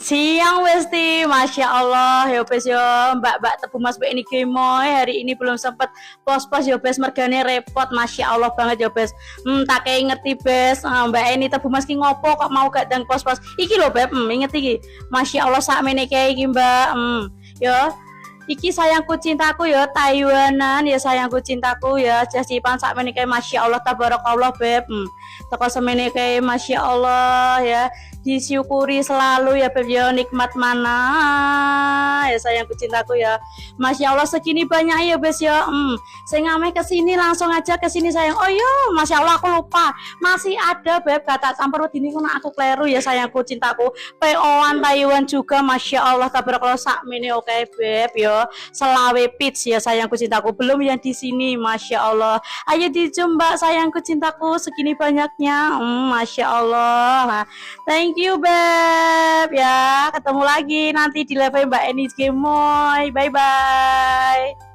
Siang Westi, Masya Allah, ya bes yo, Mbak Tebu Mas Mbak ini gemoy, hari ini belum sempet pos-pos yo bes, mergane repot, Masya Allah banget yo bes. Tak kayak ngerti bes, Mbak ini Tebu Mas ki ngopo kok mau gak dan pos-pos, iki loh beb, inget iki, Masya Allah sak mene kayak iki Mbak, yo. Iki sayangku cintaku ya Taiwanan ya sayangku cintaku ya jasipan sak menikahe Masya Allah tabarakallah beb. Toko semene kayak Masya Allah ya disyukuri selalu ya beb ya nikmat mana ya sayangku cintaku ya Masya Allah segini banyak ya bes ya. Saya ngamai kesini langsung aja kesini sayang. Oh yo Masya Allah aku lupa masih ada beb kata campur ini kena aku kleru ya sayangku cintaku PO-an Taiwan juga Masya Allah tabarakallah sak mene oke beb yo selawe pitch ya sayangku cintaku belum yang di sini Masya Allah ayo dijumpa sayangku cintaku segini banyaknya Masya Allah thank you beb ya ketemu lagi nanti di live Mbak Eni Gemoy bye bye.